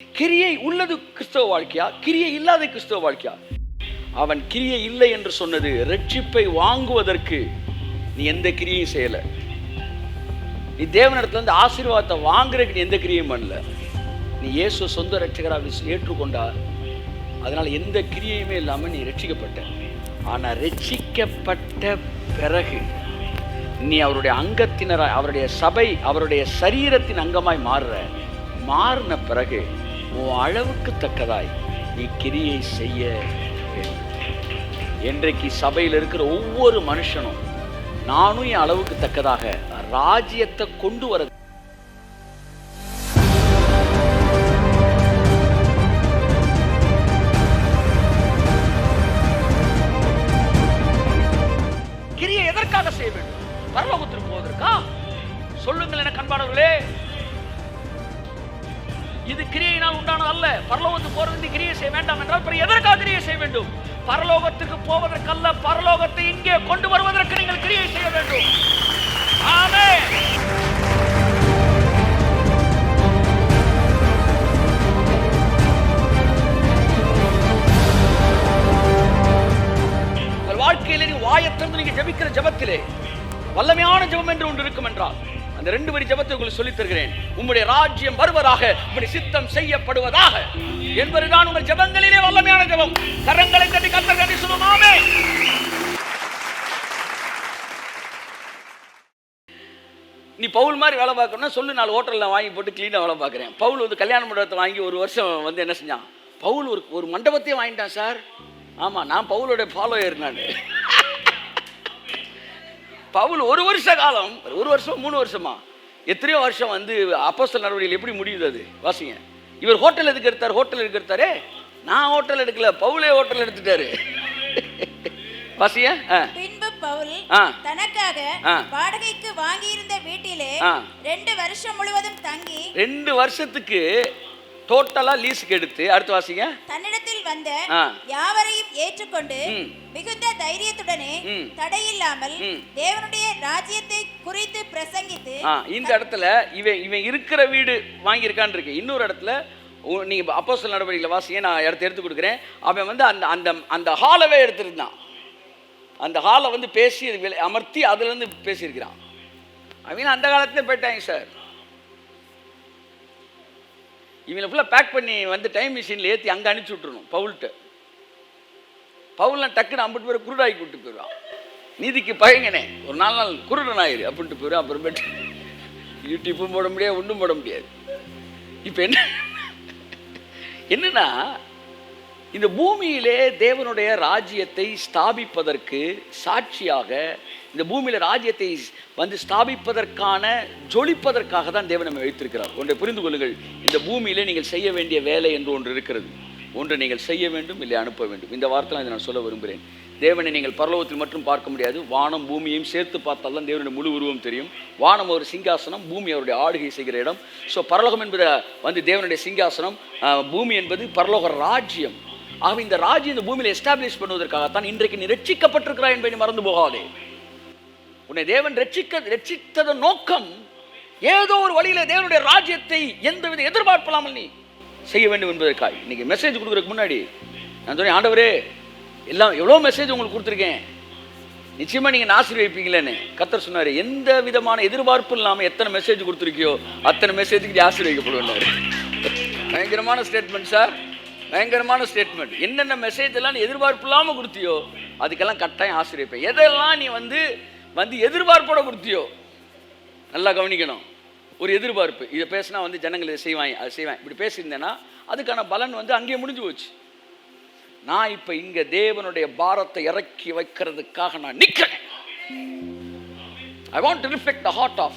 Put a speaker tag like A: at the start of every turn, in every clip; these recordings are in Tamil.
A: கிரியை உள்ளது கிறிஸ்தவ வாழ்க்கையா, கிரியை இல்லாத கிறிஸ்தவ வாழ்க்கையா? அவன் கிரியை இல்லை என்று சொன்னது ரட்சிப்பை வாங்குவதற்கு நீ எந்த கிரியையும் செய்யல. நீ தேவனிடத்துல இருந்து ஆசீர்வாதத்தை வாங்குறதுக்கு நீ எந்த கிரியையும் பண்ணல. நீ இயேசு சொந்த ரட்சகராக ஏற்றுக்கொண்டா, அதனால எந்த கிரியையுமே இல்லாமல் நீ ரட்சிக்கப்பட்ட. ஆனால் ரட்சிக்கப்பட்ட பிறகு நீ அவருடைய அங்கத்தினராய், அவருடைய சபை, அவருடைய சரீரத்தின் அங்கமாய் மாறின பிறகு உன் அளவுக்கு தக்கதாய் நீ கிரியை செய்ய வேண்டும். இன்றைக்கு சபையில் இருக்கிற ஒவ்வொரு மனுஷனும் நானும் என் அளவுக்கு தக்கதாக ராஜ்யத்தை கொண்டு வர கிரியை எதற்காக செய்ய வேண்டும்? பரலோகத்திற்கு போவதற்கா? சொல்லுங்கள் என கண்பானவர்களே, இது கிரியையினால் உண்டானது அல்ல. பரலோகத்துக்கு போறது கிரியை செய்ய வேண்டாம் என்றால் பிறகு எதற்காக கிரியை செய்ய வேண்டும்? பரலோகத்துக்கு போவதற்கல்ல, பரலோகத்தை இங்கே கொண்டு வருவதற்கு நீங்கள் கிரியை செய்ய வேண்டும். ஆமென். உங்கள் வாழ்க்கையிலே நீ வாயத்திலிருந்து நீங்க ஜெபிக்கிற ஜெபத்திலே வல்லமையான ஜெபம் என்று ஒன்று இருக்கும் என்றால் அந்த 2 வரி ஜெபத்தை உங்களுக்கு சொல்லித் தருகிறேன். உம்முடைய ராஜ்யம் வருவதாக, உம்முடைய சித்தம் செய்யப்படுவதாக என்பதுதான் உங்கள் ஜெபங்களிலே வல்லமையான ஜெபம். கரங்களை தட்டி கர்த்தருக்கு நன்றி சொல்லுவோம். ஆமென். நீ பவுல் மாதிரி வேலை பார்க்கணும்னா சொல்லு, 4 ஹோட்டலில் வாங்கி போட்டு கிளீனாக வேலை பார்க்குறேன். பவுல் வந்து கல்யாண மண்டபத்தை வாங்கி 1 வருஷம் வந்து என்ன செஞ்சான்? பவுல் ஒரு மண்டபத்தையே வாங்கிட்டான் சார். ஆமாம், நான் பவுலோட ஃபாலோயர். நான் பவுல் 1 வருஷ காலம், 1 வருஷம் 3 வருஷமா எத்தனையோ வருஷம் வந்து அப்போஸ்தலர் நடவடிக்கைகள் எப்படி முடியுது அது வாசிங்க. இவர் ஹோட்டல் எதுக்கு எடுத்தார்? ஹோட்டல் எதுக்கு எடுத்தாரு? நான் ஹோட்டல் எடுக்கல, பவுலே ஹோட்டல் எடுத்துட்டாரு. வாசிங்க.
B: பின்பு பவுல் தனக்காக வாடகைக்கு வாங்கியிருந்த வீட்டிலே 2 வருஷம் முழுவதும் தங்கி 2
A: வருஷத்துக்கு டோட்டலா லீஸுக்கு எடுத்து, அடுத்து வாசிங்க,
B: தன்னிடத்தில் வந்த யாவரையும் ஏற்றுக்கொண்டு மிகுந்த தைரியத்துடனே தடையில்லாமல் தேவனுடைய ராஜ்யத்தை குறித்து பிரசங்கித்து.
A: இந்த இடத்துல இவன் இருக்கிற வீடு வாங்கியிருக்கான்னு இருக்கு. இன்னொரு இடத்துல நீங்க அப்போஸ்தலர் நடவடிக்கைகளை வாசிங்க, நான் இடத்த எடுத்து கொடுக்குறேன். அவன் வந்து அந்த ஹாலவே எடுத்திருந்தான். அந்த ஹாலை வந்து பேசி அமர்த்தி அதுல இருந்து பேசியிருக்கிறான். அவங்க அந்த காலத்துல போயிட்டாங்க சார். இவங்களை ஃபுல்லாக பேக் பண்ணி வந்து டைம் மிஷினில் ஏற்றி அங்கே அனுப்பிச்சி விட்டுருணும் பவுல்கிட்ட. பவுல்லாம் டக்குன்னு 50 பேர் குருடாகி கூப்பிட்டு போயிடுவான். நீதிக்கு பயங்கனே ஒரு 4 நாள் குருடன் ஆயிரு அப்படின்ட்டு போயிடுவான். அப்புறமேட்டு யூடியூப்பும் போட முடியாது, ஒன்றும் போட முடியாது. இப்போ என்னன்னா, இந்த பூமியிலே தேவனுடைய ராஜ்யத்தை ஸ்தாபிப்பதற்கு சாட்சியாக, இந்த பூமியில ராஜ்யத்தை வந்து ஸ்தாபிப்பதற்கான ஜொலிப்பதற்காக தான் தேவன் நம்மை வைத்திருக்கிறார். ஒன்றை புரிந்து கொள்ளுங்கள், இந்த பூமியிலே நீங்கள் செய்ய வேண்டிய வேலை என்று ஒன்று இருக்கிறது. ஒன்று நீங்கள் செய்ய வேண்டும், இல்லை அனுப்ப வேண்டும். இந்த வார்த்தை நான் சொல்ல விரும்புகிறேன். தேவனை நீங்கள் பரலோகத்தில் மட்டும் பார்க்க முடியாது, வானம் பூமியையும் சேர்த்து பார்த்தால் தான் தேவனுடைய முழு உருவம் தெரியும். வானம் ஒரு சிங்காசனம், பூமி அவருடைய ஆளுகை செய்கிற இடம். ஸோ பரலோகம் என்பது வந்து தேவனுடைய சிங்காசனம், பூமி என்பது பரலோக ராஜ்யம். ஆக இந்த ராஜ்யம் இந்த பூமியில எஸ்டாப்ளிஷ் பண்ணுவதற்காகத்தான் இன்றைக்கு நீ ரட்சிக்கப்பட்டிருக்கிறாய் என்பதை நீ மறந்து போகாதே. உன்னை தேவன் ரட்சித்ததன் நோக்கம் ஏதோ ஒரு வழியில தேவனுடைய ராஜ்யத்தை எந்தவித எதிர்பார்ப்பில்லாமல் நீ செய்ய வேண்டும் என்பதற்காக. இன்னைக்கு மெசேஜ் கொடுக்கறதுக்கு முன்னாடி நான் சொன்னேன், ஆண்டவரே எல்லாம் எவ்வளோ மெசேஜ் உங்களுக்கு கொடுத்துருக்கேன், நிச்சயமா நீங்க ஆசீர்வதிப்பீங்களேன்னு. கர்த்தர் சொன்னாரு, எந்த விதமான எதிர்பார்ப்பு இல்லாம எத்தனை மெசேஜ் கொடுத்துருக்கியோ அத்தனை மெசேஜுக்கு ஆசீர்வதிக்கப்படுவார். பயங்கரமான ஸ்டேட்மெண்ட் சார், பயங்கரமான ஸ்டேட்மெண்ட். என்னென்ன மெசேஜ் எல்லாம் நீ எதிர்பார்ப்பு இல்லாம கொடுத்தியோ அதுக்கெல்லாம் கட்டாயம் ஆசீர்வதிப்பேன். எதெல்லாம் நீ வந்து எதிர்பார்ப்போட கொடுத்தியோ நல்லா கவனிக்கணும். ஒரு எதிர்பார்ப்பு, இதை பேசினா வந்து ஜனங்கள் இதை செய்வாங்க, அதை செய்வேன், இப்படி பேசியிருந்தேன்னா அதுக்கான பலன் வந்து அங்கேயே முடிஞ்சு போச்சு. நான் இப்ப இங்க தேவனுடைய பாரத்தை இறக்கி வைக்கிறதுக்காக நான் நிக்கிறேன். I want to reflect the heart of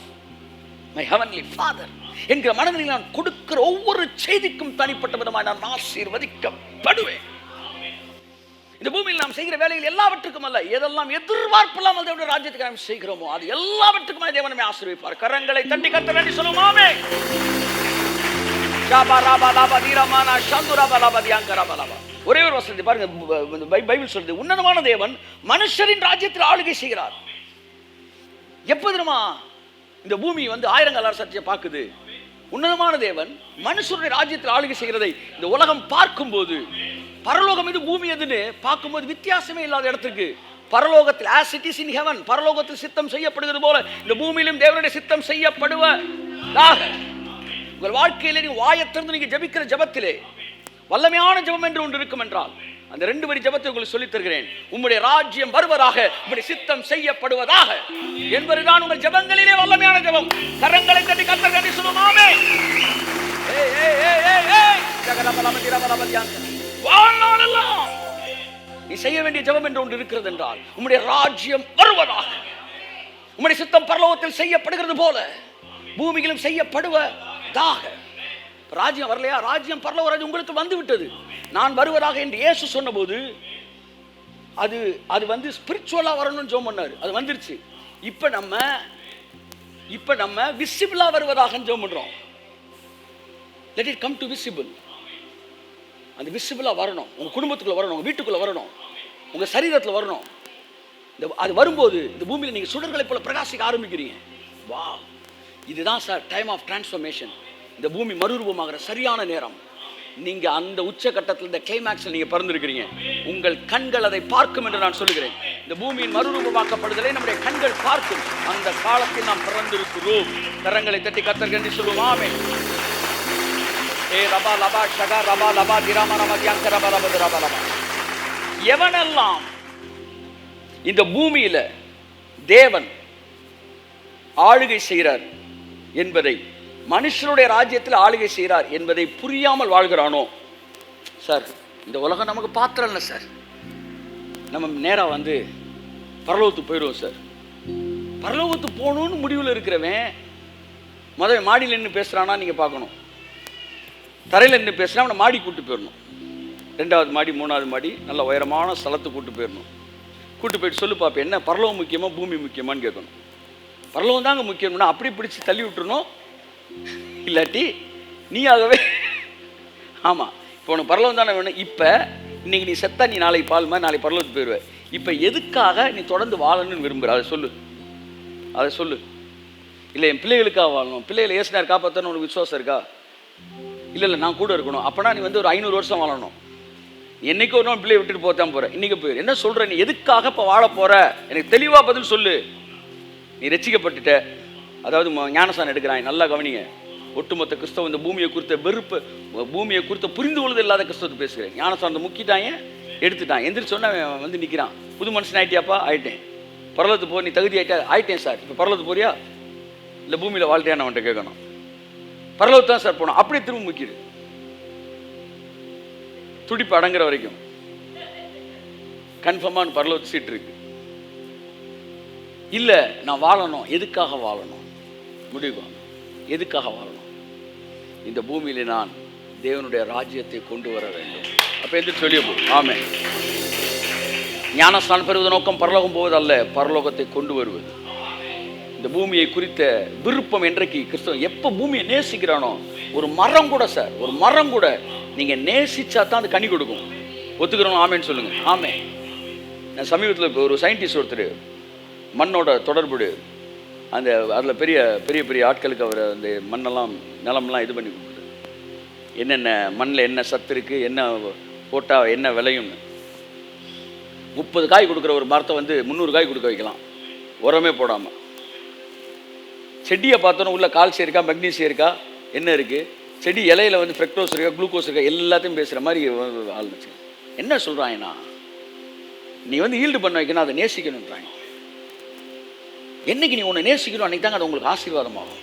A: my heavenly Father. என்கிற மனதில் நான் கொடுக்கிற ஒவ்வொரு செய்திக்கும் தனிப்பட்ட விதமாக நான் ஆசீர்வதிக்கப்படுவேன். இந்த பூமியில் நாம் செய்கிற வேலைகள் எல்லாவற்றுக்கும் அல்ல, எதெல்லாம் எதிர்பார்ப்பில்லாமல் தேவனுடைய ராஜ்யத்துக்கு நாம் செய்கிறோமோ அது எல்லாவற்றுக்குமே தேவன் நம்மை ஆசீர்வதிப்பார். கரங்களை தட்டி கர்த்தர் நன்றி சொல்லுவோம். ஆமென். ஒரே ஒரு வசனத்தை பாருங்க, பைபிள் சொல்றது, உன்னதமான தேவன் மனுஷரின் ராஜ்யத்தில் ஆளுகை செய்கிறார். எப்போ தெரியுமா இந்த பூமி வந்து 1000 கால அரசாட்சியை பார்க்குது? உன்னதமான தேவன் மனுஷருடைய ராஜ்யத்தில் ஆளுகை செய்கிறதை இந்த உலகம் பார்க்கும்போது, பரலோகம் இது பூமி எதுன்னு பார்க்கும்போது வித்தியாசமே இல்லாத இடத்துக்கு, பரலோகத்தில் as it is in heaven, பரலோகத்தில் சித்தம் செய்யப்படுகிறது போல இந்த பூமியிலும் தேவனுடைய சித்தம் செய்யப்படுவதாக. உங்கள் வாழ்க்கையிலே நீங்க வாயத்திறந்து நீங்க ஜெபிக்கிற ஜெபத்திலே வல்லமையான ஜெபம் என்று ஒன்று இருக்கும் என்றால் அந்த 2 வரி ஜெபத்தை உங்களுக்கு சொல்லித் தருகிறேன். உம்முடைய ராஜ்யம் வருவதாக, உம்முடைய சித்தம் செய்யப்படுவதாக என்பதுதான் உங்கள் ஜெபங்களிலே வல்லமையான ஜெபம். கரங்களை தட்டி கர்த்தர் கட்டி சொல்லுவோம் ஆமென். ஏய் ஏய் ஏய் ஏய் ஏய் வாழ்நாளெல்லாம் நீ செய்ய வேண்டிய ஜெபம் என்று ஒன்று இருக்கிறது என்றால் உம்முடைய ராஜ்யம் வருவதாக, உம்முடைய சித்தம் பரலோகத்தில் செய்யப்படுகிறது போல பூமியிலும் செய்யப்படுவதாக. ராஜ்யம் வரலையா? ராஜ்யம் பரலோக ராஜ்யம் உங்களுக்கு வந்து விட்டது. நான் வருவதாக என்று இயேசு சொன்னபோது அது வந்து ஸ்பிரிச்சுவலா வரணும்னு ஜெபம் பண்ணாரு. அது வந்துருச்சு. இப்ப நம்ம விசிபிளா வருவதாக ஜெபம் பண்றோம். let it come to visible. அந்த விசிபிளா வரணும். உங்க குடும்பத்துக்குள்ள வரணும், உங்க வீட்டுக்குள்ள வரணும், உங்க சரீரத்துல வரணும். அது வரும்போது இந்த பூமியில நீங்க சுடர்களை போல பிரகாசிக்க ஆரம்பிக்கிறீங்க. வா, இதுதான் சார் டைம் ஆஃப் டிரான்ஸ்ஃபர்மேஷன். இந்த பூமி மறுரூபமாகிற சரியான நேரம். நீங்க அந்த உச்சகட்டத்தில் இந்த கிளைமாக்ஸில் நீங்க பறந்திருக்கிறீங்க. உங்கள் கண்கள் அதை பார்க்கும் என்று நான் சொல்லுகிறேன். இந்த பூமியின் மறுரூபமாக்கப்படுதலை நம்முடைய கண்கள் பார்க்கும். அந்த காலத்தில் நாம் பிறந்திருக்கிறோம். கரங்களை தட்டி கர்த்தர் கண்டி சொல்லுவோம் ஆமென். எவனெல்லாம் இந்த பூமியில தேவன் ஆளுகை செய்கிறார் என்பதை, மனுஷனுடைய ராஜ்யத்தில் ஆளுகை செய்கிறார் என்பதை புரியாமல் வாழ்கிறானோ, சார் இந்த உலகம் நமக்கு பாத்திரம் இல்லை சார், நம்ம நேரா வந்து பரலோகத்துக்கு போயிடுவோம் சார். பரலோகத்துக்கு போகணும்னு முடிவில் இருக்கிறவன் முதல் மாடியில் நின்று பேசுகிறானா நீங்கள் பார்க்கணும். தரையில் நின்று பேசுனா அவனை மாடி கூட்டு போயிடணும். 2வது மாடி 3வது மாடி நல்ல உயரமான ஸ்தலத்துக்கு கூட்டு போயிடணும். கூட்டு போயிட்டு சொல்லு பார்ப்பேன், என்ன பரலோகம் முக்கியமா பூமி முக்கியமானு கேட்கணும். பரலோகம் தாங்க முக்கியம்னா அப்படி பிடிச்சி தள்ளி விட்டுறணும். இல்லாட்டி நீயாகவே ஆமாம் இப்போ உனக்கு பரலோகம் தானே வேணும். இப்போ இன்னைக்கு நீ செத்தா நீ நாளைக்கு பால் மாதிரி நாளைக்கு பரலோகத்துக்கு போயிடுவேன். இப்போ எதுக்காக நீ தொடர்ந்து வாழணும்னு விரும்புகிற அதை சொல்லு. இல்லை என் பிள்ளைகளுக்காக வாழணும், பிள்ளைகளை ஏசுனார் காப்பாற்றணும் உனக்கு விசுவாசம் இருக்கா? இல்லை நான் கூட இருக்கணும். அப்போனா நீ வந்து ஒரு 500 வருஷம் வாழணும். என்னைக்கு ஒரு நாள் பிள்ளையை விட்டுட்டு போத்தான் போகிற, இன்றைக்கி போயிரு. என்ன சொல்கிற நீ? எதுக்காக இப்போ வாழ போகிற? எனக்கு தெளிவாக பதில் சொல்லு. நீ ரட்சிக்கப்பட்டுட்ட, அதாவது ஞானஸ்நானம் எடுக்கிறான். நல்லா கவனிங்க. ஒட்டுமொத்த கிறிஸ்தவம் இந்த பூமியை குறித்த வெறுப்பு, பூமியை குறித்த புரிந்து கொள்வது இல்லாத கிறிஸ்தவத்தை பேசுகிறேன். ஞானஸ்நானத்தை முக்கிட்டாங்க, எடுத்துட்டான், எந்திரிச்சு சொன்னா வந்து நிற்கிறான். புது மனுஷன் ஆகிட்டியாப்பா? ஆயிட்டேன். பரலத்துக்கு போ, நீ தகுதி ஆயிட்டேன் சார். இப்போ பரலத்துக்கு போறியா இல்லை பூமியில் வாழ்க்கையான்னு அவன்கிட்ட கேட்கணும். பரலோகத்து தான் சார் போனோம். அப்படியே திரும்ப முக்கிடு, துடிப்பு அடங்குற வரைக்கும் கன்ஃபார்மான பரலோகத்து சீட் இருக்கு. இல்லை நான் வாழணும். எதுக்காக வாழணும்? முடிவு. எதுக்காக வாழணும்? இந்த பூமியில நான் தேவனுடைய ராஜ்யத்தை கொண்டு வர வேண்டும். அப்போ எந்திரிச்சு சொல்லிய போ. ஆமென். ஞானஸ்நானம் பெறுவது நோக்கம் பரலோகம் போவதல்ல, பரலோகத்தை கொண்டு வருவது. இந்த பூமியை குறித்த விருப்பம் என்றைக்கு கிறிஸ்தவன் எப்போ பூமியை நேசிக்கிறானோ, ஒரு மரம் கூட சார், ஒரு மரம் கூட நீங்கள் நேசிச்சா தான் அது கனி கொடுக்கும். ஒத்துக்கிறோம்? ஆமேன்னு சொல்லுங்கள். ஆமே. நான் சமீபத்தில் இப்போ ஒரு சயின்டிஸ்ட் ஒருத்தர் மண்ணோட தொடர்பு, அந்த அதில் பெரிய பெரிய பெரிய ஆட்களுக்கு அவர் அந்த மண்ணெல்லாம் நிலமெல்லாம் இது பண்ணி கொடுக்குறது. என்னென்ன மண்ணில் என்ன சத்து இருக்குது, என்ன போட்டால் என்ன விளையும்னு. 30 காய் கொடுக்குற ஒரு மரத்தை வந்து 300 காய் கொடுக்க வைக்கலாம், உரமே போடாமல். செடியை பார்த்தோன்னா உள்ள கால்சியம் இருக்கா, மெக்னீசியம் இருக்கா, என்ன இருக்குது, செடி இலையில வந்து ஃப்ரக்டோஸ் இருக்கா, குளுக்கோஸ் இருக்கா, எல்லாத்தையும் பேசுகிற மாதிரி ஆரம்பிச்சு. என்ன சொல்கிறாங்கன்னா, நீ வந்து ஈல்டு பண்ண வைக்கணும், அதை நேசிக்கணுன்றாங்க. என்னைக்கு நீ உன்னை நேசிக்கணும் அன்னைக்கு தாங்க அது உங்களுக்கு ஆசீர்வாதமாகும்.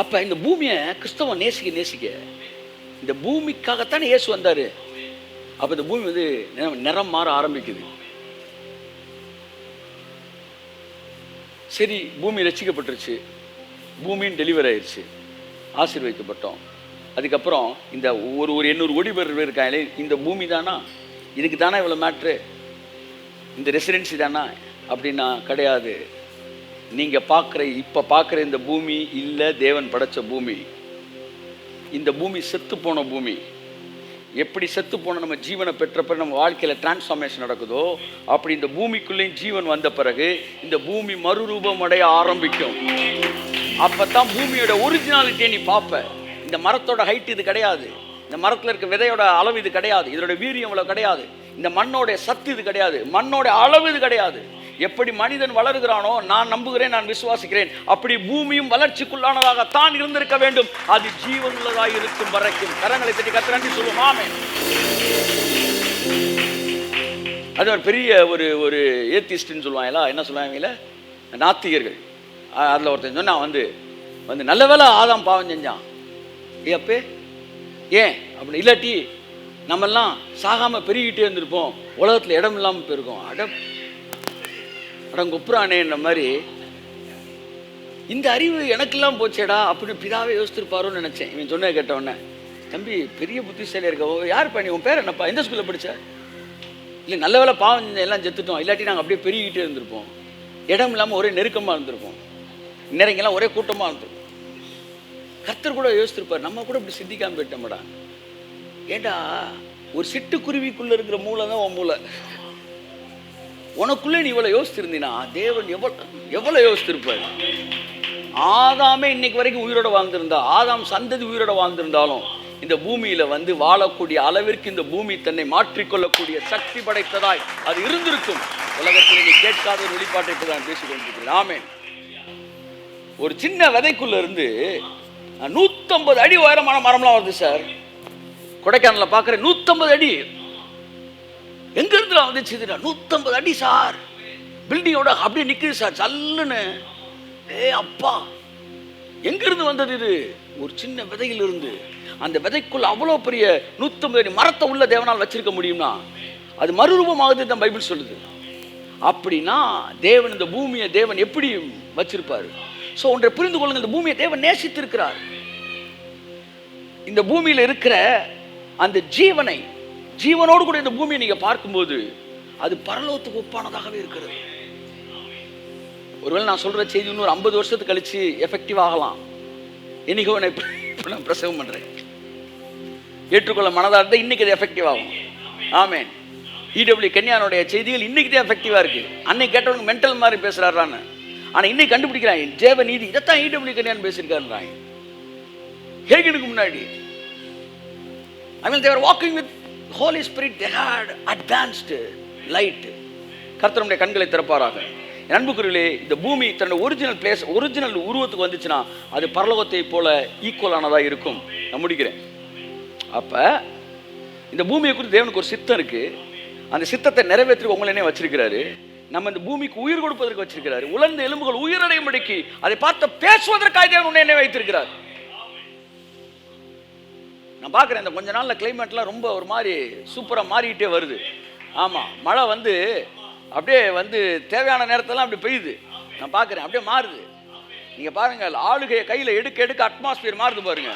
A: அப்போ இந்த பூமியை கிறிஸ்தவன் நேசிக்க இந்த பூமிக்காகத்தானே இயேசு வந்தார். அப்போ இந்த பூமி வந்து நிறம் மாற ஆரம்பிக்குது. சரி, பூமி ரட்சிக்கப்பட்டுருச்சு, பூமியும் டெலிவரி ஆயிடுச்சு, ஆசீர்வதிக்கப்பட்டோம். அதுக்கப்புறம் இந்த ஒரு 800 கோடி பேர் இருக்காங்களே, இந்த பூமி தானா, இதுக்கு தானே இவ்வளோ மேட்ரு, இந்த ரெசிடென்சி தானா அப்படின்னா கிடையாது. நீங்கள் இப்போ பார்க்குற இந்த பூமி இல்லை தேவன் படைத்த பூமி. இந்த பூமி செத்து போன பூமி. எப்படி செத்து போன நம்ம ஜீவனை பெற்ற பிறகு நம்ம வாழ்க்கையில் டிரான்ஸ்ஃபார்மேஷன் நடக்குதோ, அப்படி இந்த பூமிக்குள்ளேயும் ஜீவன் வந்த பிறகு இந்த பூமி மறுரூபம் அடைய ஆரம்பிக்கும். அப்போ தான் பூமியோட ஒரிஜினாலிட்டியை நீ பார்ப்ப. இந்த மரத்தோட ஹைட் இது கிடையாது, இந்த மரத்தில் இருக்க விதையோட அளவு இது கிடையாது, இதோட வீரியம் இவ்வளோ கிடையாது, இந்த மண்ணோட சத்து இது கிடையாது, மண்ணோட அளவு இது கிடையாது. எப்படி மனிதன் வளருகிறானோ, நான் நம்புகிறேன், நான் விசுவாசிக்கிறேன், அப்படி பூமியும் வளர்ச்சிக்குள்ளானதாகத்தான் இருந்திருக்க வேண்டும். அது ஜீவன் உள்ளதாக இருக்கும் வரைக்கும். கரங்களை தட்டி கர்த்தருக்கு நன்றி சொல்லுவோம். ஆமென். அது ஒரு பெரிய ஒரு ஏத்திஸ்ட்னு சொல்லுவாங்களா, என்ன சொல்லுவாங்க, நாத்திகர்கள். அதில் ஒருத்தன் சொன்னான், வந்து நல்ல வேளை ஆதாம் பாவம் செஞ்சான். அப்பே ஏன் அப்படி இல்லாட்டி நம்மெல்லாம் சாகாமல் பெருகிட்டே இருந்திருப்போம், உலகத்தில் இடம் இல்லாமல் போயிருக்கோம். அடங்குப்புறானேன்ற மாதிரி இந்த அறிவு எனக்கெல்லாம் போச்சேடா அப்படின்னு பிதாவே யோசிச்சிருப்பாரோன்னு நினச்சேன். இவன் சொன்ன கேட்டவொடனே, தம்பி பெரிய புத்திசாலியாக இருக்க, யாருப்பா நீ, உன் பேர் என்னப்பா, எந்த ஸ்கூலில் படித்த? இல்லை நல்ல வேலை பாவம் எல்லாம் செத்துட்டோம், இல்லாட்டி நாங்கள் அப்படியே பெருகிட்டே இருந்திருப்போம், இடம் இல்லாமல் ஒரே நெருக்கமாக இருந்திருப்போம், நேரங்கெல்லாம் ஒரே கூட்டமாக இருந்திருக்கும். கர்த்தர் கூட யோசிச்சிருப்பார், நம்ம கூட இப்படி சிந்திக்காமல் போயிட்டோம்டா. ஏண்டா ஒரு சிட்டுக்குருவிக்குள்ளே இருக்கிற மூளை தான் உன் மூளை. உனக்குள்ளே நீ இவ்வளோ யோசிச்சிருந்தீனா தேவன் எவ்வளோ யோசித்திருப்பார். ஆதாமே இன்னைக்கு வரைக்கும் உயிரோட வாழ்ந்திருந்தா, ஆதாம் சந்ததி உயிரோட வாழ்ந்திருந்தாலும் இந்த பூமியில வாழக்கூடிய அளவிற்கு இந்த பூமி தன்னை மாற்றிக்கொள்ளக்கூடிய சக்தி படைத்ததாய் அது இருந்திருக்கும். உலகத்தில் நீ கேட்காத ஒரு வெளிப்பாட்டை தான் பேசிக்கொண்டிருக்கிறேன். ஆமென். ஒரு சின்ன விதைக்குள்ள இருந்து 150 அடி உயரமான மரம்லாம் வருது சார். கொடைக்கானல பார்க்குறேன், 150 அடி. எங்க இருந்து வந்துச்சு? 150 அடி சார். பில்டிங்கோட அப்படியே நிற்குது சார், சல்லுன்னு. அப்பா, எங்கிருந்து வந்தது இது? ஒரு சின்ன விதையிலிருந்து. அந்த விதைக்குள்ள அவ்வளோ பெரிய 150 அடி மரத்தை உள்ள தேவனால் வச்சிருக்க முடியும்னா அது மறுரூபமாகுது தான் பைபிள் சொல்லுது. அப்படின்னா தேவன் இந்த பூமியை தேவன் எப்படி வச்சிருப்பாரு? ஸோ ஒன்றை புரிந்து கொள்ளுங்க, இந்த பூமியை தேவன் நேசித்திருக்கிறார். இந்த பூமியில் இருக்கிற அந்த ஜீவனோடு கூட இந்த பூமியை நீங்க பார்க்கும்போது அது பரலோகத்துக்கு ஒப்பானதாகவே இருக்கிறது. ஒருவேளை நான் சொல்ற செய்தி இன்னொரு 50 வருஷத்துக்கு கழிச்சு எஃபெக்டிவ் ஆகலாம். இன்னைக்கு நான் பிரசவம் பண்றேன், ஏற்றுக்கொள்ள மனதா இருந்தால் இன்னைக்கு அது எஃபெக்டிவ் ஆகும். ஆமென். இடபிள்யூ கன்யானுடைய செய்திகள் இன்னைக்கு தான் எஃபெக்டிவா இருக்கு. அன்னைக்கு கேட்டவங்க மென்டல் மாதிரி பேசுறாரான்னு, ஆனா இன்னைக்கு கண்டுபிடிக்கிறாங்க ஜேவ நீதி இதைத்தான் இடபிள்யூ கன்யான் பேசியிருக்காருன்றாங்க. ஹேகனுக்கு முன்னாடி they were walking with Holy Spirit, they had advanced light. கர்த்தருடைய கண்களை திறப்பாராக. அன்புக்குரியவர்களே, இந்த பூமி தன்னுடைய ஒரிஜினல் உருவத்துக்கு வந்துச்சுன்னா அது பரலோகத்தை போல ஈக்குவலானதாக இருக்கும். நான் முடிக்கிறேன். அப்ப இந்த பூமியை குறித்து தேவனுக்கு ஒரு சித்தம் இருக்கு. அந்த சித்தத்தை நிறைவேற்றி உங்களை வச்சிருக்கிறாரு. நம்ம இந்த பூமிக்கு உயிர் கொடுப்பதற்கு வச்சிருக்கிறாரு. உலர்ந்த எலும்புகள் உயிரடையும்படிக்கு அதை பார்த்து பேசுவதற்காக தேவன் உன்னை வைத்திருக்கிறார். நான் பார்க்குறேன், இந்த கொஞ்ச நாளில் கிளைமேட்லாம் ரொம்ப ஒரு மாதிரி சூப்பராக மாறிக்கிட்டே வருது. ஆமாம், மழை அப்படியே தேவையான நேரத்தெல்லாம் அப்படி பெய்யுது. நான் பார்க்குறேன், அப்படியே மாறுது. நீங்கள் பாருங்கள், ஆளுகையை கையில் எடுக்க அட்மாஸ்பியர் மாறுது பாருங்க.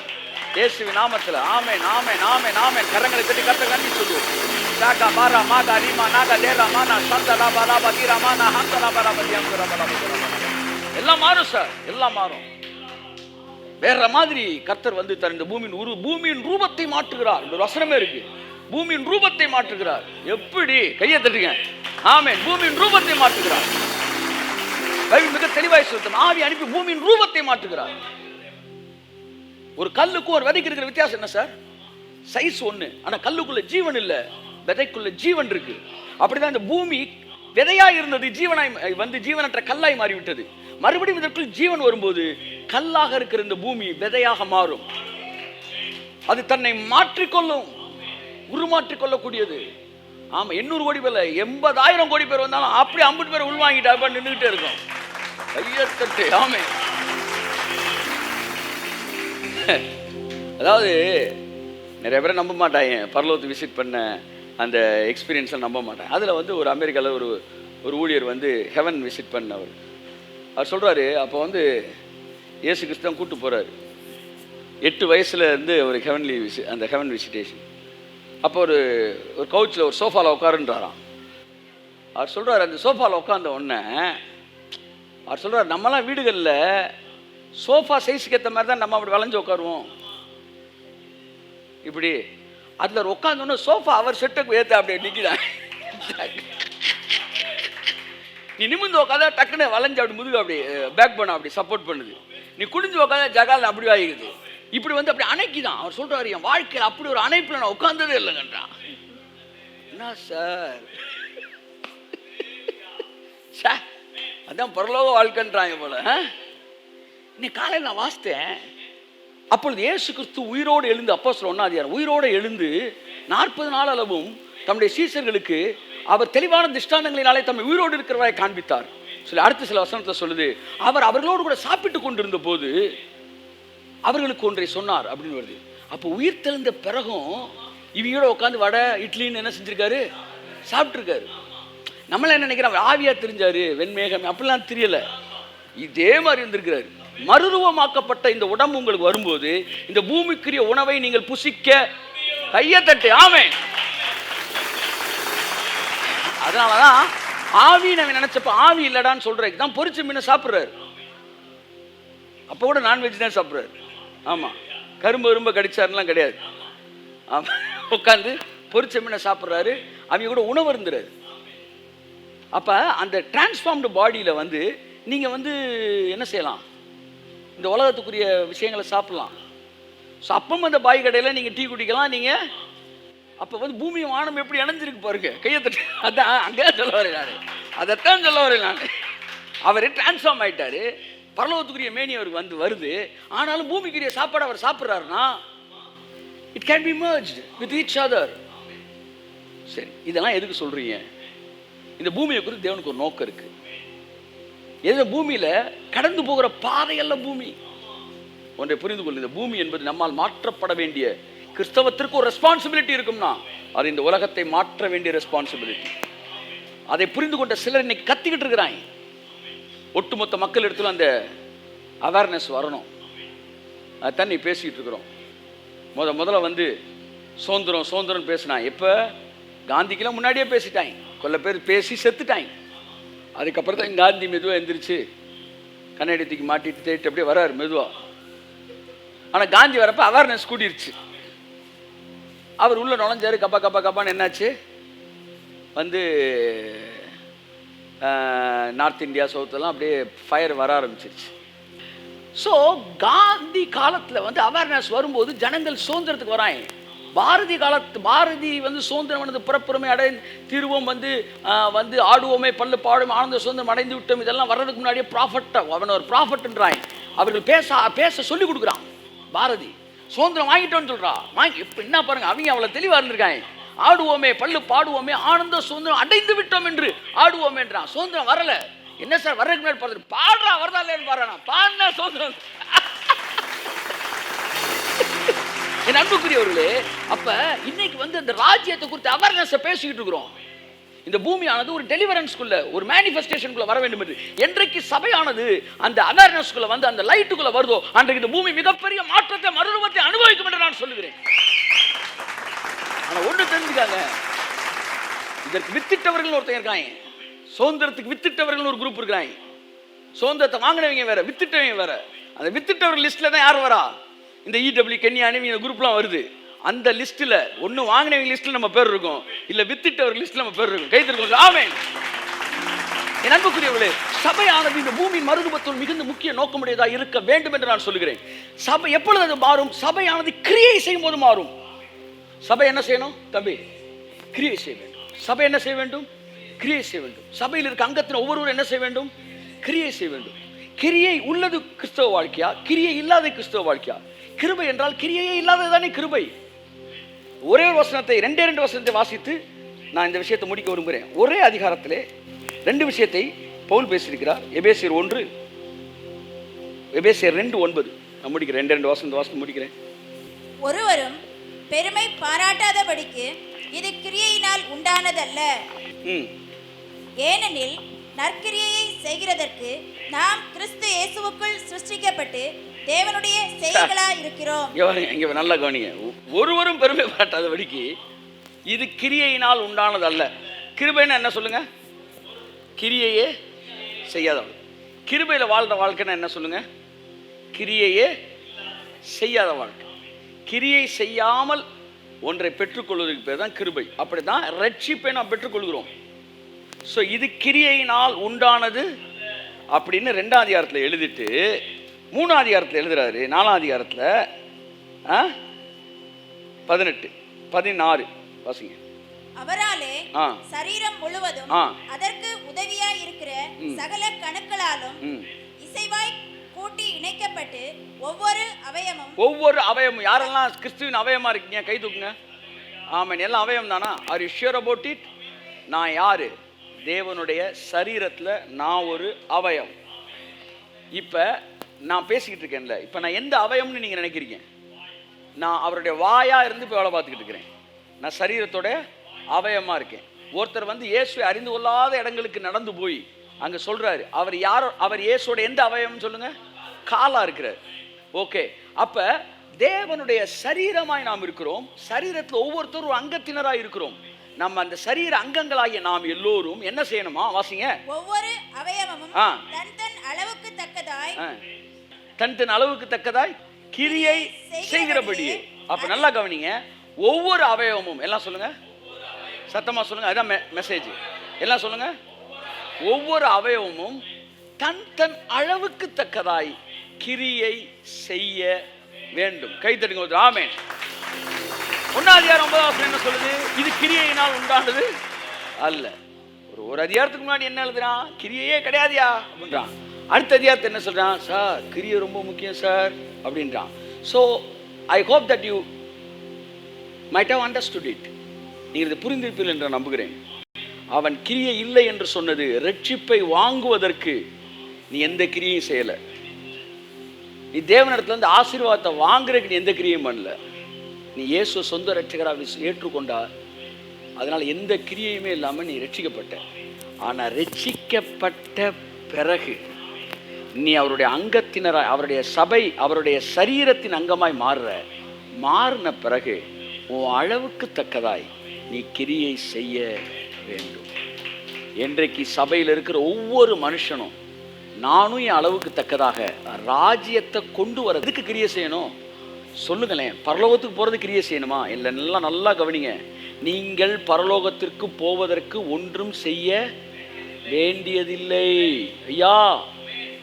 A: இயேசுவின் நாமத்தில். ஆமென், ஆமென், ஆமென், ஆமென். கரங்களை தட்டி கர்த்தருக்கு நன்றி சொல்லுவோம். சாகா பாரா மாகா ரீமா நாகா தேரா மானா சந்தலா பாரா பதீரா மானா ஹந்தலா பாரா பதியாம் குரா பாரா பதீரா. எல்லாம் மாறும் சார், எல்லாம் மாறும். வேற மாதிரி கர்த்தர் இந்த பூமியின் ரூபத்தை மாற்றுகிறார். இந்த வசனமே இருக்கு, பூமியின் ரூபத்தை மாற்றுகிறார். எப்படி? கையை தட்டுங்க. ஆமென். பூமியின் ரூபத்தை மாற்றுகிறார். பைபிள் மிக தெளிவாய் சொல்லுது, ஆவி அனுப்பி பூமியின் ரூபத்தை மாற்றுகிறார். ஒரு கல்லுக்கும் ஒரு விதைக்கு இருக்கிற வித்தியாசம் என்ன சார்? சைஸ் ஒண்ணு, ஆனா கல்லுக்குள்ள ஜீவன் இல்ல, விதைக்குள்ள ஜீவன் இருக்கு. அப்படிதான் இந்த பூமி விதையா இருந்தது ஜீவனாய் ஜீவனற்ற கல்லாய் மாறிவிட்டது. மறுபடியும் இதற்குள் ஜீவன் வரும்போது கல்லாக இருக்கிற இந்த பூமி விதையாக மாறும். அது தன்னை மாற்றிக்கொள்ளும், உருமாற்றிக் கொள்ளக்கூடியது. ஆமா, 800 கோடி பேர் 80,000 கோடி பேர் வந்தாலும் அப்படி 50 பேர் உள்வாங்கிட்டு நின்றுகிட்டே இருக்கும். கையத்தட்டு. ஆமே. அதாவது நிறைய பேரை நம்ப மாட்டாங்க, பரலோகத்தை விசிட் பண்ண அந்த எக்ஸ்பீரியன்ஸை நம்ப மாட்டாங்க. அதில் ஒரு அமெரிக்காவில் ஒரு ஊழியர் ஹெவன் விசிட் பண்ணவர். அவர் சொல்கிறாரு, அப்போ இயேசு கிறிஸ்து தான் கூப்பிட்டு போகிறாரு. 8 வயசுல இருந்து ஒரு ஹெவன் விசிட்டேஷன். அப்போ ஒரு கவுச்சில் ஒரு சோஃபாவில் உட்காருன்றாராம். அவர் சொல்கிறார், அந்த சோஃபாவில் உட்காந்த உடனே அவர் சொல்கிறார், நம்மலாம் வீடுகளில் சோஃபா சைஸுக்கு ஏற்ற மாதிரி தான் நம்ம அப்படி வளைஞ்சு உட்காருவோம் இப்படி. அதில் உட்காந்தோன்னு சோஃபா அவர் செட்டுக்கு ஏற்ற அப்படியே நிற்கிறான். நீ நிமிந்து உட்காந்தா டக்குன்னு வளைஞ்சு அப்படி முதுகு அப்படி பேக் பண்ண அப்படி சப்போர்ட் பண்ணுது. நீ குடிஞ்சு உட்காந்தா ஜகால் அப்படி ஆகிடுது. இப்படி வந்து அப்படி அணைக்குதான். அவர் சொல்றாரு, என் வாழ்க்கையில் அப்படி ஒரு அணைப்பில் நான் உட்கார்ந்ததே இல்லைங்கன்றான். என்ன சார், அதான் பரலோக வாழ்க்கைன்றாங்க போல. இன்னைக்கு காலையில் நான் வாசித்தேன். அப்பொழுது இயேசு கிறிஸ்து உயிரோடு எழுந்து, அப்போஸ்தலர் 1ஆம் அதிகாரம், உயிரோடு எழுந்து 40 நாள் அளவும் தம்முடைய சீஷர்களுக்கு அவர் தெளிவான திஷ்டாந்தங்களினாலே தம்மை உயிரோடு இருக்கிறவரை காண்பித்தார் சொல்லி அடுத்த சில வசனத்தை சொல்லுது. அவர் அவர்களோடு கூட சாப்பிட்டு கொண்டிருந்த போது அவர்களுக்கு ஒன்றை சொன்னார் அப்படின்னு வருது. அப்போ உயிர் தெழுந்த பிறகும் இவங்களோட உட்காந்து வடை இட்லின்னு என்ன செஞ்சிருக்காரு, சாப்பிட்ருக்காரு. நம்மள என்ன நினைக்கிறோம், ஆவியா தெரிஞ்சாரு, வெண்மேகம் அப்படிலாம் தெரியல. இதே மாதிரி இருந்திருக்கிறாரு. மறுரூபமாக்கப்பட்ட இந்த உடம்பு உங்களுக்கு வரும்போது இந்த பூமிக்குரிய உணவை நீங்கள் புசிக்க கையை தட்டு. ஆமென். அதனாலதான் ஆவி நம்ம நினைச்சப்ப ஆவி இல்லடான்னு சொல்றதுக்கு தான் பொரிச்ச மீனை சாப்பிட்றாரு. அப்போ கூட நான்வெஜ் தான் சாப்பிட்றாரு. ஆமா, கரும்பு கடிச்சாருலாம் கிடையாது. ஆமா, உட்காந்து பொரிச்ச மீனை சாப்பிட்றாரு. அவங்க கூட உணவு இருந்துறாரு. அப்ப அந்த டிரான்ஸ்ஃபார்ம்டு பாடியில வந்து நீங்க வந்து என்ன செய்யலாம், இந்த உலகத்துக்குரிய விஷயங்களை சாப்பிடலாம். ஸோ அப்பவும் அந்த பாய் கடையில் நீங்கள் டீ குடிக்கலாம். நீங்கள் அப்போ வந்து பூமியும் வானம் எப்படி இணைஞ்சிருக்கு பாருங்க, கையை தட்டு. அதான் அங்கே சொல்ல வரேன் நான், அதைத்தான் சொல்ல வரேன் நான். அவர் டிரான்ஸ்ஃபார்ம் ஆகிட்டாரு, பரலோகத்துக்குரிய மேனி அவருக்கு வந்து வருது. ஆனாலும் பூமிக்குரிய சாப்பாடு அவர் சாப்பிட்றாருன்னா it can be merged with each other. சரி, இதெல்லாம் எதுக்கு சொல்கிறீங்க? இந்த பூமியை குறித்து தேவனுக்கு ஒரு நோக்கம் இருக்குது. எது பூமியில் கடந்து போகிற பாதையல்ல பூமி. ஒன்றை புரிந்து கொள்ள, இந்த பூமி என்பது நம்மால் மாற்றப்பட வேண்டிய, கிறிஸ்தவத்திற்கு ஒரு ரெஸ்பான்சிபிலிட்டி இருக்கும்னா அது இந்த உலகத்தை மாற்ற வேண்டிய ரெஸ்பான்சிபிலிட்டி. அதை புரிந்து கொண்ட சிலர் இன்னைக்கு கத்திக்கிட்டு இருக்கிறாங்க. ஒட்டுமொத்த மக்கள் இடத்துல அந்த அவேர்னஸ் வரணும். அதுதான் நீ பேசிக்கிட்டு இருக்கிறோம். முதல்ல வந்து சுதந்திரம் பேசினான். எப்போ? காந்திக்கெல்லாம் முன்னாடியே பேசிட்டாங்க. கொல்ல பேர் பேசி செத்துட்டாங்க. அதுக்கப்புறம் தான் காந்தி மெதுவாக எந்திரிச்சு கண்ணாடித்துக்கு மாட்டிட்டு தேட்டு அப்படியே வர்றாரு மெதுவாக. ஆனால் காந்தி வரப்போ அவேர்னஸ் கூடிருச்சு. அவர் உள்ள நுழைஞ்சாரு. கப்பான்னு என்னாச்சு, வந்து நார்த் இந்தியா சவுத்தெல்லாம் அப்படியே ஃபயர் வர ஆரம்பிச்சிருச்சு. ஸோ காந்தி காலத்தில் வந்து அவேர்னஸ் வரும்போது ஜனங்கள் சுதந்திரத்துக்கு வராங்க. பாரதி வந்து சுதந்திரம் புறப்புறமே தீர்வோம் வந்து ஆடுவோமே பல்லு பாடும் ஆனந்த சுதந்திரம் அடைந்து விட்டோம். இதெல்லாம் வர்றதுக்கு முன்னாடியே ப்ராஃபட், அவன் ஒரு ப்ராஃபட்ன்றான். அவர்கள் பேச சொல்லி கொடுக்குறான். பாரதி சுதந்திரம் வாங்கிட்டோன்னு சொல்றான். இப்போ என்ன பாருங்க, அவங்க அவ்வளோ தெளிவாக இருந்திருக்காங்க. ஆடுவோமே பல்லு பாடுவோமே ஆனந்த சுதந்திரம் அடைந்து விட்டோம் என்று ஆடுவோமேன்றான். சுதந்திரம் வரல. என்ன சார் வர்றதுக்கு முன்னாடி பார்த்துட்டு பாடுறா, வரதா இல்லைன்னு பாடுறான். பாடினா சுதந்திரம். என் அன்புக்குரியவர்களே, அப்ப இன்னைக்கு வந்து அந்த ராஜ்யத்தை குறித்து அவேர்னஸ் பேசிக்கிட்டு இருக்கிறோம். இந்த பூமியானது ஒரு டெலிவரன்ஸ்குள்ள, ஒரு மேனிஃபெஸ்டேஷனுக்குள்ள வர வேண்டும் என்று என்றைக்கு சபையானது அந்த அவேர்னஸ்குள்ள வந்து அந்த லைட்டுக்குள்ள வருதோ அன்றைக்கு இந்த பூமி மிகப்பெரிய மாற்றத்தை, மறுரூபத்தை அனுபவிக்கும் என்று நான் சொல்லுகிறேன். ஆனா ஒன்று தெரிஞ்சுக்காங்க, இதற்கு வித்திட்டவர்கள் ஒருத்தர் இருக்காங்க. சுதந்திரத்துக்கு வித்திட்டவர்கள் ஒரு குரூப் இருக்கிறாங்க. சுதந்திரத்தை வாங்கினவங்க வேற, வித்திட்டவங்க வேற. அந்த வித்திட்டவர்கள் லிஸ்ட்ல தான் யார் வரா? இந்த இடபிள்யூ கென்யானி இந்த குரூப்லாம் வருது. அந்த லிஸ்ட்டில் ஒன்று வாங்கினவங்க லிஸ்ட்டில் நம்ம பேர் இருக்கும், இல்லை வித்திட்டவர் லிஸ்ட்டில் நம்ம பேர் இருக்கும். கைத்திருக்கோம். ஆமென். என் அன்புக்குரியவர்களே, சபையானது இந்த பூமியின் மறுரூபத்தில் மிகுந்த முக்கிய நோக்கமுடையதாக இருக்க வேண்டும் என்று நான் சொல்லுகிறேன். சபை எப்பொழுது அது மாறும்? சபையானது கிரியை செய்யும் போது மாறும். சபை என்ன செய்யணும் தம்பி? கிரியை செய்ய வேண்டும். சபை என்ன செய்ய வேண்டும்? கிரியை செய்ய வேண்டும். சபையில் இருக்க அங்கத்தின் ஒவ்வொருவரும் என்ன செய்ய வேண்டும்? கிரியை செய்ய வேண்டும். கிரியை உள்ளது கிறிஸ்தவ வாழ்க்கையா, கிரியை இல்லாத கிறிஸ்தவ வாழ்க்கையா? கிருபை என்றால் கிரியையே இல்லாததானே கிருபை. ஒரே ஒரு வசனத்தை, ரெண்டே வசனத்தை வாசித்து நான் இந்த விஷயத்தை முடிக்க விரும்புகிறேன். ஒரே அதிகாரத்திலே 2 விஷயத்தை பவுல் பேசியிருக்கிறார். எபேசியர் 1, எபேசியர் 2:9. நான் முடிக்கிறேன். 2 வசனத்தை வாசித்து முடிக்கிறேன்.
B: ஒருவரும் பெருமை பாராட்டாதபடிக்கு இது கிரியையினால் உண்டானதல்ல. ஏனெனில் நற்கிரியையை செய்கிறதற்கு நாம் கிறிஸ்து இயேசுவுக்குள் சிருஷ்டிக்கப்பட்டு தேவனுடைய செய்கைகளா இருக்கிறோம்.
A: இங்க நல்லா கவனிங்க. ஒருவரும் பெருமை பாராட்டாதபடிக்கு இது கிரியையினால் உண்டானது அல்ல. கிருபைன்னா என்ன சொல்லுங்க? கிரியையே செய்யாதவள். கிருபையில வாழ்ற வாழ்க்கைன்னா என்ன சொல்லுங்க? கிரியையே செய்யாத வாழ்க்கை. கிரியை செய்யாமல் ஒன்றை பெற்றுக்கொள்வதற்கு பேர் தான் கிருபை. அப்படிதான் ரட்சிப்பை நாம் பெற்றுக்கொள்கிறோம். ஸோ இது கிரியையினால் உண்டானது அப்படின்னு 2ஆம் அதிகாரத்தில் எழுதிட்டு 3ஆம் அதிகாரத்தில் எழுதுறாரு. 4ஆம் அதிகாரத்தில் 18 16 வாசிங்க.
B: அவராலே சரீரம் முழுவதும் அதற்கு உதவியாய் இருக்கிற சகல கணுக்களாலும் இசைவாய் கூட்டி இணைக்கப்பட்டு ஒவ்வொரு அவயமும் யாரெல்லாம் கிறிஸ்துவின் அவயமா இருக்கீங்க கை தூக்குங்க. ஆமென். எல்லாம் அவயம் தானா? Are you sure about it? நான் யாரு? தேவனுடைய சரீரத்தில் நான் ஒரு அவயம். இப்போ நான் பேசிக்கிட்டு இருக்கேன்ல, இப்போ நான் எந்த அவயம்னு நீங்கள் நினைக்கிறீங்க? நான் அவருடைய வாயா இருந்து இப்போ வேலை பார்த்துக்கிட்டு இருக்கிறேன். நான் சரீரத்தோட அவயமாக இருக்கேன். ஒருத்தர் வந்து இயேசுவை அறிந்து கொள்ளாத இடங்களுக்கு நடந்து போய் அங்கே சொல்கிறாரு, அவர் யாரோ, அவர் இயேசுவோட எந்த அவயம்னு சொல்லுங்க? காலாக இருக்கிறார். ஓகே, அப்போ தேவனுடைய சரீரமாய் நாம் இருக்கிறோம். சரீரத்தில் ஒவ்வொருத்தரும் ஒரு அங்கத்தினராக இருக்கிறோம். நம்ம அந்த சரீர அங்கங்களாகிய நாம் எல்லோரும் என்ன செய்யணுமா? வாசிங்க. ஒவ்வொரு அவயவமும் தன் அளவுக்கு தக்கதாய்
A: தன் அளவுக்கு தக்கதாய் கிரியை செய்கிறபடியே. அப்ப நல்லா கவனிங்க. ஒவ்வொரு அவயவமும், எல்லாம் சொல்லுங்க, சத்தமா சொல்லுங்க, அதான் மெசேஜ். எல்லாம் சொல்லுங்க. ஒவ்வொரு அவயவமும் தன் அளவுக்கு தக்கதாய் கிரியை செய்ய வேண்டும். கைத்தட்டுங்க. ஆமென். 1ஆம் அதிகாரம் 9ஆம் வசனம் என்ன சொல்லுது? இது கிரியையினால் உண்டானது அல்ல. ஒரு அதிகாரத்துக்கு முன்னாடி என்ன எழுதுறான்? கிரியையே கிடையாதுயா அப்படின்றான். அடுத்த அதிகாரத்தை என்ன சொல்றான்? சார் கிரியை ரொம்ப முக்கியம் சார் அப்படின்றான். So I hope that you might have understood it. நீங்கள் இதை புரிந்திருப்பீர்கள் என்று நம்புகிறேன். அவன் கிரியை இல்லை என்று சொன்னது ரட்சிப்பை வாங்குவதற்கு நீ எந்த கிரியையும் செய்யலை. நீ தேவனிடத்துல இருந்து ஆசீர்வாதத்தை வாங்குறதுக்கு நீ எந்த கிரியையும் பண்ணல. நீ இயேசு சொந்த ரட்சகராக ஏற்றுக்கொண்டா, அதனால் எந்த கிரியையுமே இல்லாமல் நீ ரட்சிக்கப்பட்ட. ஆனால் ரட்சிக்கப்பட்ட பிறகு நீ அவருடைய அங்கத்தினராய், அவருடைய சபை, அவருடைய சரீரத்தின் அங்கமாய் மாறின பிறகு உன் அளவுக்கு தக்கதாய் நீ கிரியை செய்ய வேண்டும். இன்றைக்கு சபையில் இருக்கிற ஒவ்வொரு மனுஷனும் நானும் என் அளவுக்கு தக்கதாக ராஜ்யத்தை கொண்டு வரதுக்கு கிரியை செய்யணும். சொல்லுங்களேன், பரலோகத்துக்கு போகிறது கிரியை செய்யணுமா? இல்லை, நல்லா கவனிங்க. நீங்கள் பரலோகத்திற்கு போவதற்கு ஒன்றும் செய்ய வேண்டியதில்லை. ஐயா,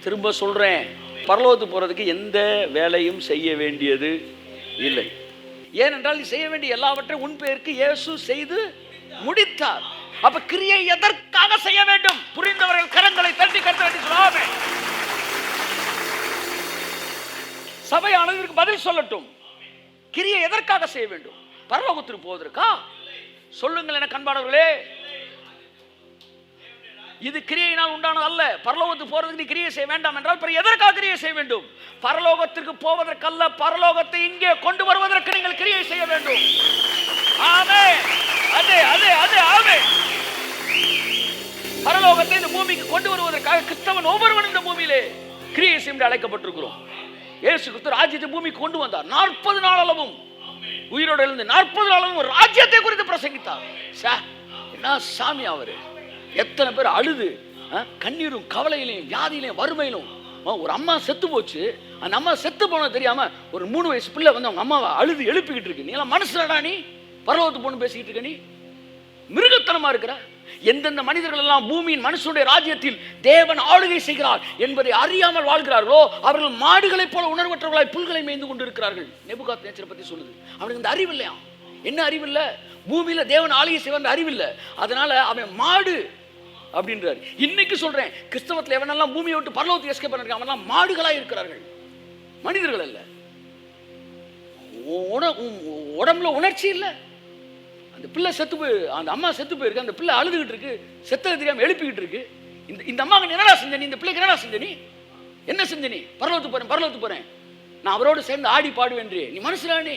A: திரும்ப சொல்கிறேன், பரலோகத்துக்கு போகிறதுக்கு எந்த வேலையும் செய்ய வேண்டியது இல்லை. ஏனென்றால் நீ செய்ய வேண்டிய எல்லாவற்றையும் உன் பேருக்கு இயேசு செய்து முடித்தார். அப்ப கிரியை எதற்காக செய்ய வேண்டும்? புரிந்தவர்கள் கரங்களை தட்டி கட்ட சொல்லாமே. சபையானது இதற்கு பதில் சொல்லட்டும். கிரியை எதற்காக செய்ய வேண்டும்? பரலோகத்திற்கு போவதற்கா? சொல்லுங்கள் என கண்பானவர்களே. இது கிரியையினால் உண்டானது அல்ல. பரலோகத்துக்கு போறதுக்கு நீ கிரியை செய்ய வேண்டாம் என்றால் பிறகு எதற்காக கிரியை செய்ய வேண்டும்? பரலோகத்திற்கு போவதற்கல்ல, பரலோகத்தை இங்கே கொண்டு வருவதற்கு நீங்கள் கிரியை செய்ய வேண்டும். ஆமென். அதே ஆமென். பரலோகத்தை இந்த பூமிக்கு கொண்டு வருவதற்காக கிறிஸ்தவன் ஒவ்வொருவனும் இந்த பூமியிலே கிரியை செய்ய அழைக்கப்பட்டிருக்கிறோம். இயேசு கிறிஸ்து ராஜ்யத்தை பூமிக்கு கொண்டு வந்தார். 40 நாள் அளவும் உயிரோடு எழுந்து 40 நாள் அளவும் ராஜ்யத்தை குறித்து பிரசங்கித்தார். என்ன சாமி அவரு! எத்தனை பேர் அழுது கண்ணீரும் கவலையிலையும் வியாதியிலையும் வறுமையிலும். ஒரு அம்மா செத்து போச்சு. அந்த அம்மா செத்து போனது தெரியாம ஒரு 3 வயசு பிள்ளை வந்து அவங்க அம்மாவை அழுது எழுப்பிக்கிட்டு இருக்கு. நீ எல்லாம் மனுஷனடா? நீ பரலோகத்து பொண்ணு பேசிக்கிட்டு இருக்க? நீ மிருகத்தனமா இருக்கிற. எந்தெந்த மனிதர்கள் எல்லாம் பூமியின் மனுஷனுடைய ராஜ்யத்தில் தேவன் ஆளுகை செய்கிறார் என்பதை அறியாமல் வாழ்கிறார்களோ அவர்கள் மாடுகளைப் போல உணர்வற்றவர்களாய் புல்களை மேய்ந்து கொண்டு இருக்கிறார்கள். நேபுகாத்நேச்சரை பத்தி சொல்லுது. அவனுக்கு இந்த அறிவு இல்லையா? என்ன அறிவு இல்லை? பூமியில தேவன் ஆளுகை செய்வார் அறிவு இல்லை. அதனால அவன் மாடு அப்படின்றார். இன்னைக்கு சொல்றேன், கிறிஸ்தவத்தில் எவனெல்லாம் பூமியை விட்டு பரலோகத்துக்கு எஸ்கேப் பண்ணிருக்காங்க அவனெல்லாம் மாடுகளாய் இருக்கிறார்கள், மனிதர்கள் அல்ல. உடம்புல உணர்ச்சி இல்லை. அந்த பிள்ளை செத்து போய், அந்த அம்மா செத்து போயிருக்கு. அந்த பிள்ளை அழுதுகிட்டு இருக்கு, செத்தது தெரியாம எழுப்பிக்கிட்டு இருக்கு. இந்த அம்மாவுக்கு என்னடா செஞ்ச நீ? இந்த பிள்ளைக்கு என்னடா செஞ்ச நீ? என்ன செஞ்ச நீ? பரலோகத்துக்கு போறேன் நான் அவரோடு சேர்ந்து ஆடி பாடுவேன். நீ மனுஷனா? நீ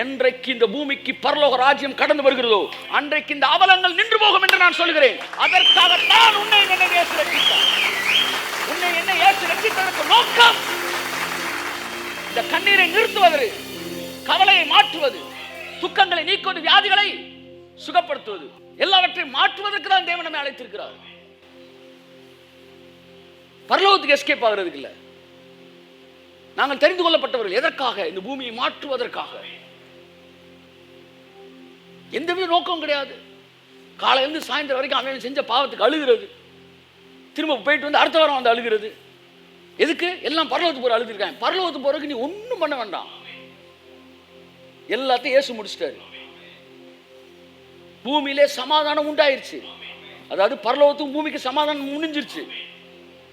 A: என்றைக்கு இந்த பூமிக்கு பரலோக ராஜ்யம் கடந்து வருகிறதோ அன்றைக்கு இந்த அவலங்கள் நின்று போகும் என்று நான் சொல்கிறேன். அதற்காகத்தான் உன்னை என்ன இயேசு ரட்சித்தார். உன்னை என்ன இயேசு ரட்சித்ததற்கு நோக்கம் இந்த கண்ணீரை நிறுத்துவது, கவலையை மாற்றுவது, துக்கங்களை நீக்குவது, வியாதிகளை சுகப்படுத்துவது, எல்லாவற்றையும் மாற்றுவதற்கு தான் தேவன் நம்மை அழைத்திருக்கிறார். பரலோகத்துக்கு எஸ்கேப் ஆகிறதுக்கு இல்லை. நாங்கள் தெரிந்து கொள்ளப்பட்டவர்கள். எதற்காக? இந்த பூமியை மாற்றுவதற்காக. எந்தவித நோக்கம் கிடையாது. காலையிலிருந்து சாயந்தரம் வரைக்கும் அவன் செஞ்ச பாவத்துக்கு அழுகிறது, திரும்ப போயிட்டு வந்து அடுத்த வாரம் வந்து அழுகிறது. எதுக்கு? எல்லாம் பரலோகத்துக்கு போற அழுதுருக்காங்க. பரலோகத்துக்கு போறதுக்கு நீ ஒன்றும் பண்ண வேண்டாம், எல்லாத்தையும் இயேசு முடிச்சிட்டாரு. பூமியிலே சமாதானம் உண்டாயிருச்சு. அதாவது பரலோகத்துக்கும் பூமிக்கு சமாதானம் முடிஞ்சிருச்சு.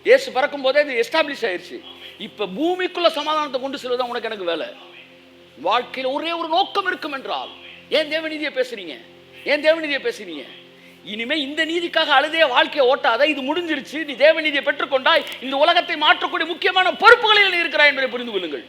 A: இயேசு பறக்கும் போதே இது எஸ்டாப்ளிஷ் ஆயிருச்சு. இப்ப பூமிக்குள்ள சமாதானத்தை கொண்டு செல்வதான் உனக்கு எனக்கு வேலை. வாழ்க்கையில் ஒரே ஒரு நோக்கம் இருக்கும் என்றால், ஏன் தேவநீதியை பேசுறீங்க? ஏன் தேவநீதியை பேசுறீங்க? இனிமே இந்த நீதிக்காக அழுதே வாழ்க்கையை ஓட்டாத. இது முடிஞ்சிருச்சு. நீ தேவநீதியை பெற்றுக்கொண்டாய். இந்த உலகத்தை மாற்றக்கூடிய முக்கியமான பொறுப்புகளில் நீ இருக்கிறாய் என்பதை புரிந்து கொள்ளுங்கள்.